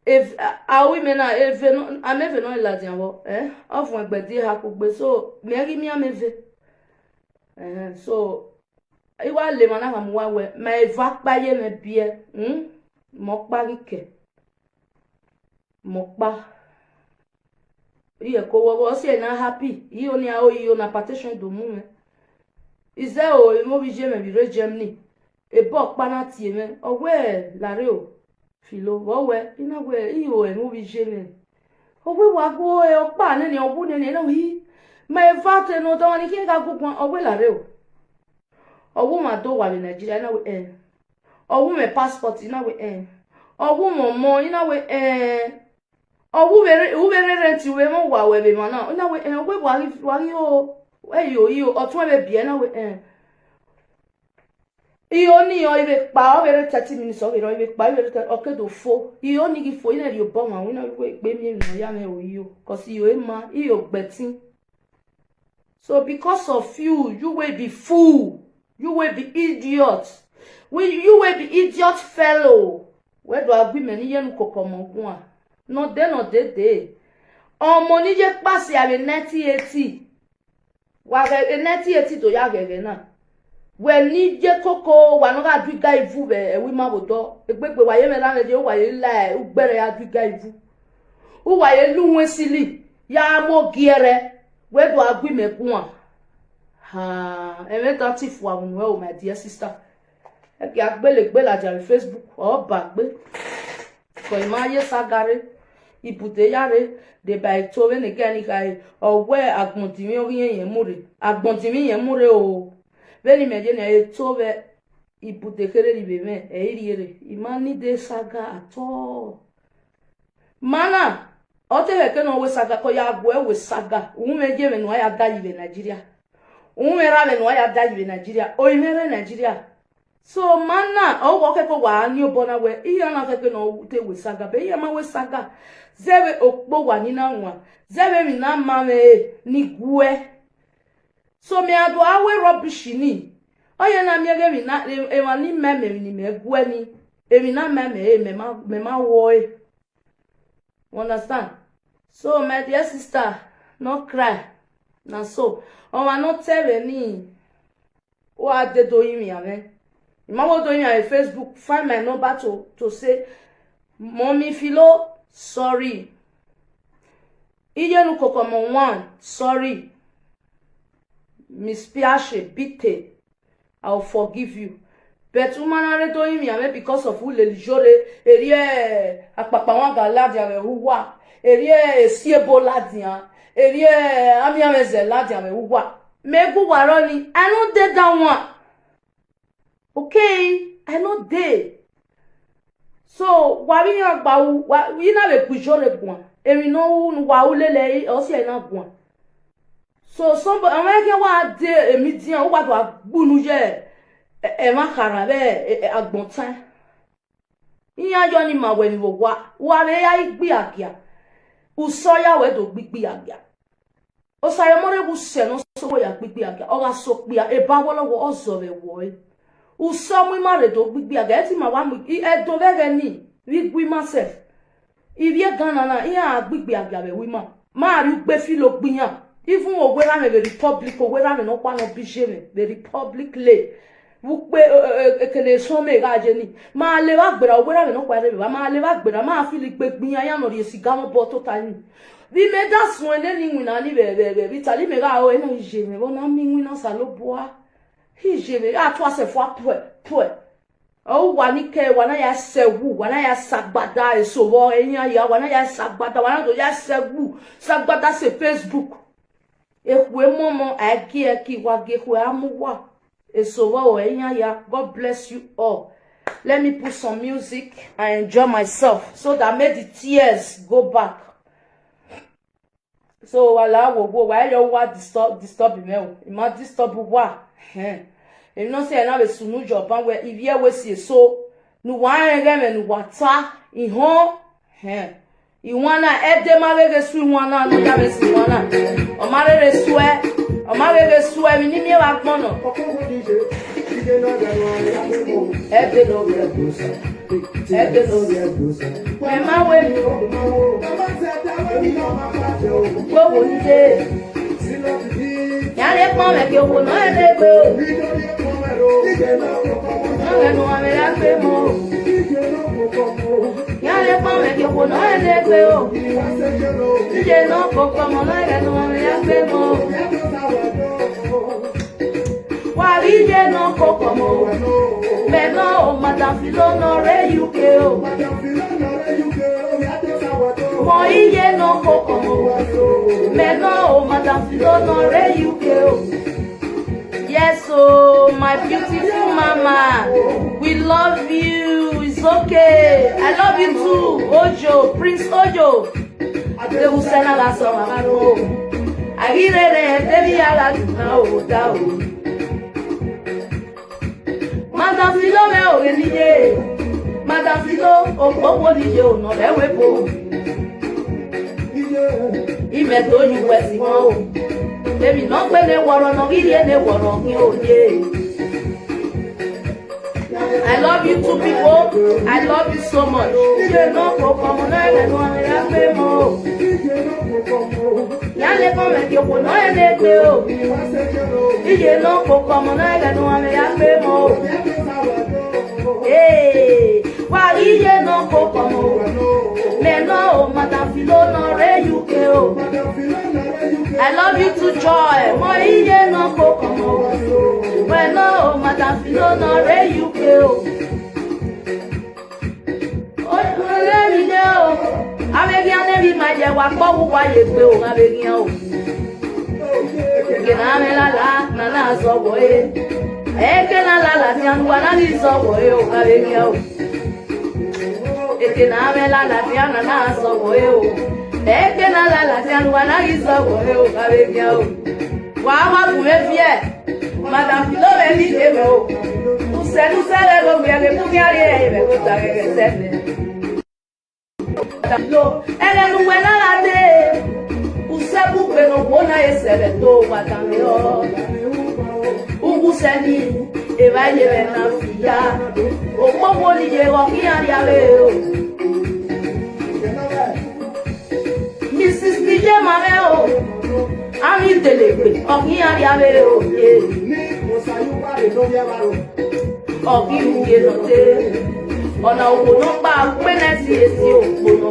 if women na eve no ameve no la dian wo ofun egbede ha ko gbe so meri mi ameve so iwa le mana ha muwa we ma eva paye me bie mo pa rike mo pa iye ko wo se na happy iyo ni a o iyo na partition do mu me ize o mo bi je me bi re Germany e bo pa na tie me owe lare o filo wo we ina we iyo e mo bi je me owe wa go e o pa ni obu ni no hi Me vate no do ni kinga gugwan owe la re o. Owu ma do wa Nigeria na we owu me passport na we owu mo na we owu bere rent we mo wa we be mana na we we wari o yo otun be bie na we iyo ni yo ibe pa o bere 30 minutes o bere ibe pa ibe okedo fo iyo ni gi fo ina ri o bo ma we na we pe mi no ya me o iyo cause iyo e ma iyo gbetin. So because of you will be fool. You will be idiot. You will be idiot fellow. Where do I be many yen kokomogwa? No de. Money je pass ya 1980. Wa 1980 to ya gege na. We ni je koko wa no ga dwiga ivu be wi ma bodo. Egbegbe wa ye me la je wa ye la ugbere ya dwiga ivu. U wa ye lu wesili ya mo giere. Where do I be me kwa? Emetantif wa unwe o my dear sister. Eki agbele la jare Facebook o bagbe. Ko imaye sagare ibute yare de ba to we ne gani kai o we agbontimi ori yen mure. Agbontimi yen mure o. Veni meje ne to we ibute kere ribe me e iriere. Imani de saga ato. Mana ote ke no we saga ko ya gwe we saga. Umeje me no ya da yibe Nigeria. Umera le no ya da yibe Nigeria. O imere Nigeria. So mana o wo ke ko wa ni obona we iya na ke no te we saga be iya ma we saga. Zebe okpo wa ni na nwa. Zebe mi na ma me ni gwe. So me ado awe rubbish ni. Oye na mi ge mi na e wa ni me ni me gwe ni. E mi na me ma wo e. Understand? So my dear sister, no cry. Na so, o ma no tell me. O ade do yimi ame. Imamo do yimi on Facebook, find my number to say, Mommy Philo, sorry. Iyenu kokomo 1, sorry. Miss Piache, bitte. I'll forgive you. But umanare do yimi ame because of who le jore erie akpapa wan galadia we huwa. Erie esiebo ladia. Erie amiameze ladia we huwa. Megu waroni, I no dey that one. Okay, I no dey. So, wari agba we na be kujore gwan. Emi no wa ulele o si e na gwan. So somebody ameke wa dey emidian o wa to agbunu je e ma kara be agbontan. Iya jo ni ma we ni wo wa re ya igbi agia. Uso ya we do gbigbi agia. O sa ye more bu se no so ya gbigbi agia. O ga so pia e ba wo lowo ozo be wo e. Uso mu ma re do gbigbi agia. E ti ma wa mu e do vere ni wi gbi myself. Ibi Ghana na iya gbigbi agia be wi ma. Ma ri gbe fi lo gbiyan. Even Ogwera me the Republic, Ogwera me no kwa no bijeme, the Republic le. Wukbe ekele so me ga jeni. Ma le wa gbera Ogwera me no kwa rebe, ma le wa gbera ma fili gbe gbiyan ya no ri siga mo bo total ni. Vi me da so ene ni wina ni be vitali me ga o ene jeme, bona mi wina sa lo boa. Hi jeme, a to se fo pwe. O wani ke wana ya sewu, wana ya sagbada eso wo enya ya wana ya sagbada, wana do ya sewu, sagbada se Facebook. Ehwe momo aki wage hwe amuwa esowa o enya ya. God bless you all. Let me put some music and enjoy myself so that make the tears go back. So wala wo why you wa disturb me o. Ima disturb wa. You know say na be sunu job and we if here we see so nu wa enge nu wata ihon Iwana ede marere su iwana no ka be si iwana. O marere su e mi ni mi wa gbon no. Ede no be gusa. E ma we gbogbo nje. Ya le pon me ki owo no ede gbe o. No le no ame la gbe mo. Yale pa me que wo no ede pe o. Dije no poco mo na ere no me ya pe mo. Wa dije no poco mo. Me no o Madam Philo no re UK o. Mo ije no poco mo. Maintenant, Madame Philo, non, yes, oh, my beautiful mama. We love you. It's okay. I love you too, Ojo, Prince Ojo. De vous send la somme I hear it, baby, I like to know. Madame Philo, Madame Philo, oh, no, there we go. He met all you west, baby, not when they were on they were on you. I love you two people. I love you so much. You know, come on, Yale come you will not let go. You know, come on, hey, why you know, come on, no, Madame Philo, no, you go. I love you to joy. Moi, no, come on. Well, no, Madame Philo, no, you go. Avec un ami m'a dit wa pas vous voyez peu avec un que na me la na so boy que na la tian wa na ni so boy avec un que na me la tian na so boy que na la tian wa na ni so boy avec un wa vous me fier Madame Philo me dit que nous c'est le bien que pour bien aller mais vous savez que c'est elle nous est là là où ça vous que nous on a essayé de tout attendre où vous savez et va y avoir une fille au moment où il y a Mrs. DJ Mameo ami télé on y avait on qui noté ọ̀nà òpònà pa pẹ́nẹ́sì èsì òpònà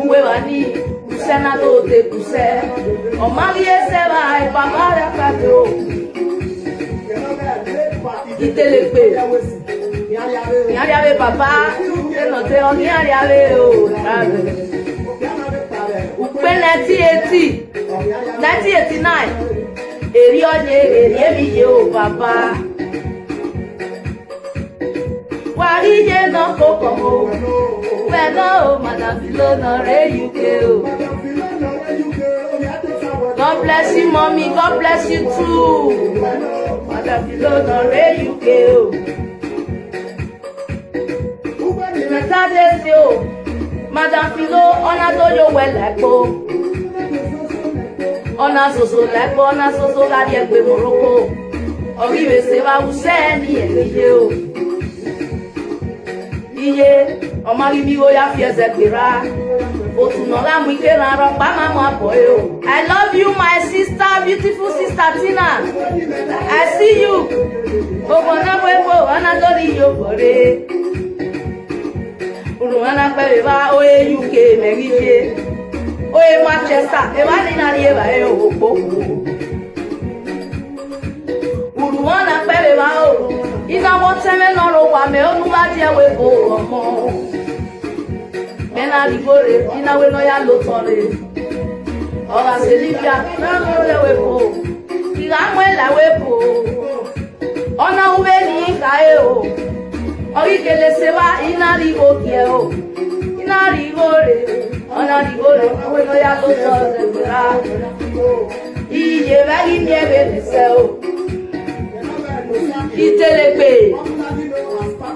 uwe wà ní kùsẹ́ náà tó tẹ kùsẹ́ ọ̀márí ẹsẹ̀ bá ìpàmà rẹ̀ pàdé o ìtẹ̀lẹ̀pẹ̀ ìyáríàwé bàbá ẹnọ̀tẹ̀ ọ̀níyáríàwé o ùpẹ́ 1989 èrì ọ̀nyẹ èrì èmi yẹ o bàbá. Wariye no kokomo, no, Madame Philo no UK. God bless you, mommy. God bless you too. Madame Philo no UK. Madame Philo, on a told you well like on a so la die pe Morocco. Oribe se va useni e iye ọmọ mi wo ya fi ẹsẹ̀ gbéra òtúnà lámú ike rárá pa máa mọ àpọ̀ ẹ o. I love you my sister, beautiful sister Tina. I see you. Gbogbo náà pé kó ọ̀nà tó rí yóò bọ̀rẹ̀. Olùwọ́nà pẹ̀lú bá oye UK mẹ́rin ṣe. Oye Manchester ẹ̀wá nínú àríyé báyìí òpó. Olùwọ́nà pẹ̀lú bá o. Ìnáwó tẹ́lẹ̀ lọ́rọ̀ wà mẹ́ olúwádìí bò ọmọ. Mẹ́nà àdìgbòrè ìnáwó lọ́yà ló tọ̀rẹ̀. Ọ̀rọ̀ àṣẹlíbíà náà lọ́wọ́ bò. Ìhàmú ẹ̀láwé bò. Ọ̀nà òwe ní ìka ẹ̀ o. Ọ̀ríkèlè ṣe wá iná rí òkè ẹ̀ o. Iná rí òrè. Ọ̀nà àdìgbòrè ìnáwó lọ́yà ló tọ̀rẹ̀ gbéra. Iye báyìí ní ẹ̀bẹ̀ nìṣẹ́ o. Ìtẹ̀lẹ̀pẹ̀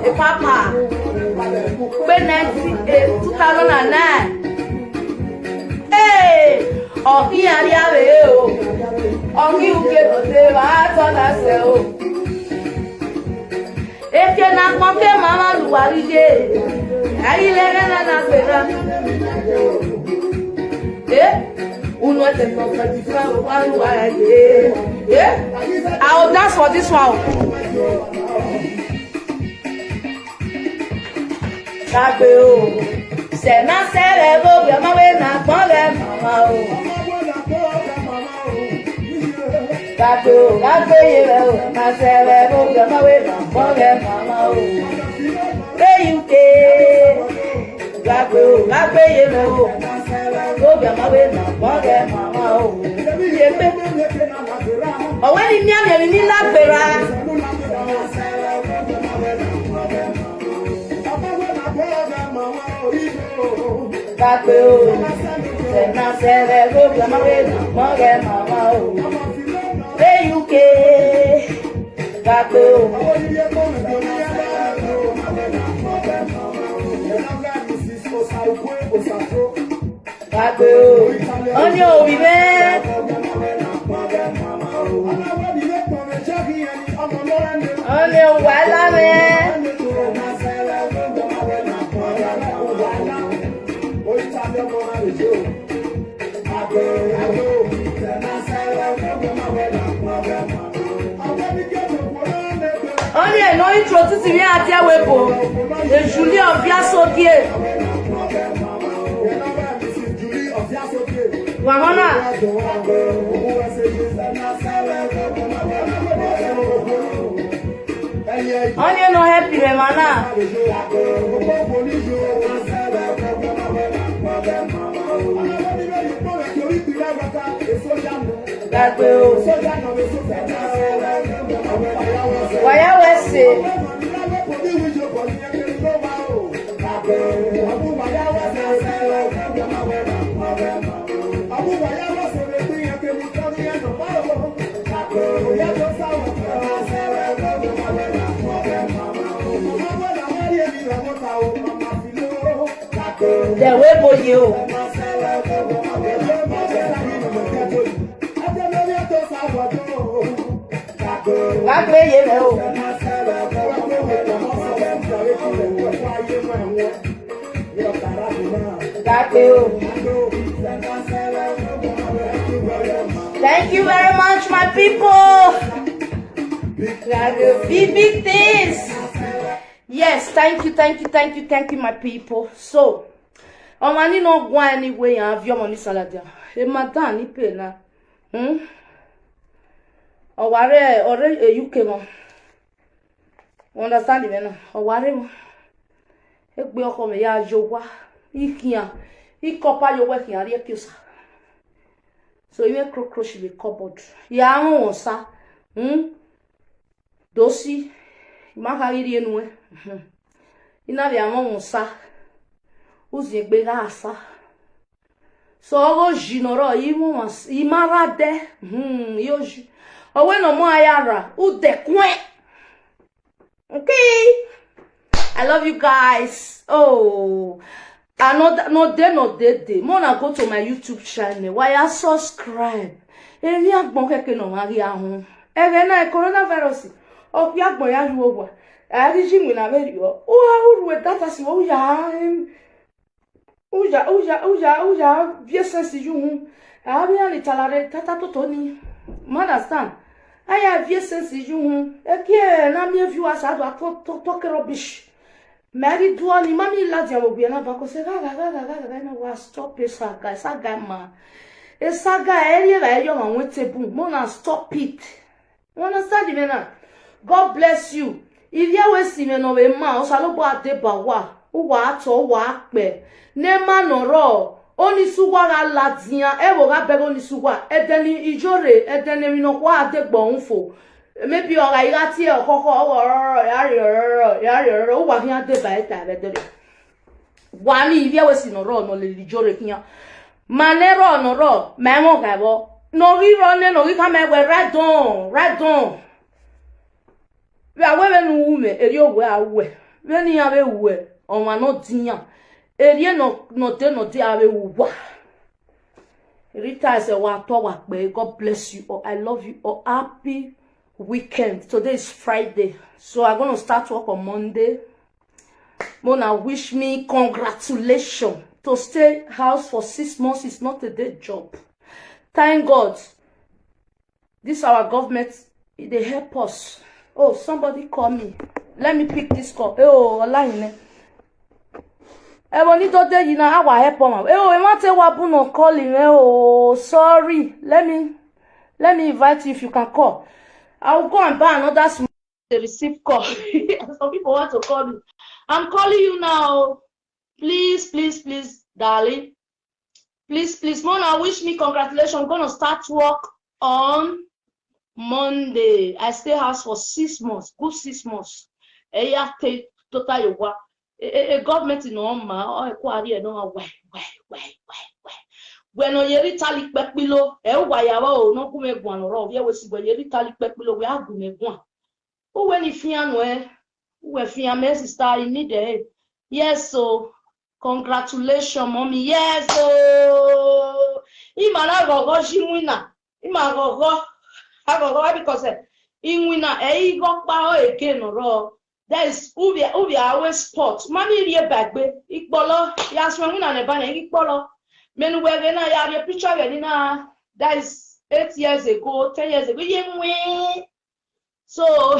ìpápá pé 2009 ọ̀kí àríyáwé o ọ̀kí òkè lọ́dẹ̀ wà á tọ́lá sẹ́ o èké na pọ́n pé màmá lùwárí dé ayílẹ̀rẹ̀ náà gbéra uno te confrontifra one way. Yeah? I will dance for this one. Sabe o, se na sere bo be ma we na pon le mama o. Sabe o, la pe ye o, na sere bo be ma we na pon le mama o. Hey you ke, sabe o, la pe ye o. go be my way na moge mama o. Yepe. O we ni mi ami ni lagbera. Gagbe o. Na sere go be my way na moge mama o. Hey UK. Gagbe o. Gagbe o. Oni o wi be. Oni o wa la me. Oni e no introduce mi ati awepo. E Julie of Yasokie. Wamona. Oni no happy me mana. Gagbe o. Waya wese. The way for you. Gagbe ye me o. Gagbe o. Thank you very much, my people. Big things. Yes, thank you, my people. So, on mani no go anyway and have your money saladia. E madan ni pe na. O ware ore UK mo. Understand me na? O ware mo. E gbe oko me ya jowa. Ikian. Ikopa yo we kian ri ekiosa. So you make crocroach in the cupboard. Ya won sa. Dosi. Makari enu e. Ina bia won sa. Uzi gbe ga sa. So ogo jinoro imarade. Yoji. Owe no mo ayara. Ude kwen. Okay. I love you guys. Oh. No day. Mona go to my YouTube channel. Why you subscribe? Eri agbon keke no mari ahun. Ere na coronavirus. Opi agbon ya ju ogwa. Ari jimu na veri o. O awuru data si o ya. Uja vie sensi ju hun. Abi ani talare tata totoni. Understand? Aya vie sensi ju hun. Eke na mi view asado talk rubbish. Mary Duani, Mammy Ladia will be another because I was stop it, saga ma. A saga area where you are with a boom. Mona, stop it. You understand me now? God bless you. If you were seeing no a mouse, I look at the bawa, who what or walk be. Nema no raw. Only suwa latia, ever beg only suwa, edeni ijore, edeni no wa de bonfo. Maybe you're like that here, or what here de baita. One if you was in a row, no lady jore here. Manero no row, mammo gabo. No, we run, no, we come away right on. We are women, women, and you were away. When you have a way, on my not dinner. Erie no de ave wa. Rita is a wa to wa pe. God bless you. Oh, I love you. Oh, happy weekend. Today is Friday, so I'm gonna start work on Monday. Mona wish me congratulations. To stay house for 6 months is not a day job. Thank God. This our government, they help us. Oh, somebody call me. Let me pick this call. Oh, line. Ebony to dey na our help am. Oh, e want say wabu no calling. Oh, sorry. Let me invite you if you can call. I will go and buy another small receive call. Some people want to call me. I'm calling you now. Please, darling. Please, Mona, wish me congratulations. I'm gonna start work on Monday. I stay house for 6 months, good 6 months. Yeah, total you work. Government in Oma, or quarry, no, why. When on your Italy below, why no come one or yeah, was when your Italy below, we are going one. Oh, when if you know, where Fiames star in need, yes, so congratulations, mommy, yes, so Imana go, she winner. Ima go, because in winner, go power again or there is Ubi always sport. Mommy, dear back, Ikbolo, Yasman winner, and Banner, Ikbolo. Men were then I had a picture that is 8 years ago, 10 years ago. So,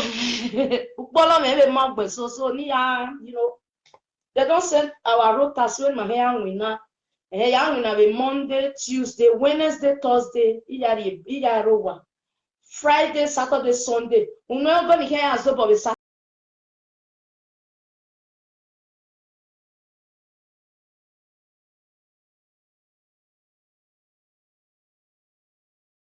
maybe so near, you know, they don't send our rotas when my hair winner. Young winner Monday, Tuesday, Wednesday, Thursday, Friday, Saturday, Sunday. We're not going to hear as though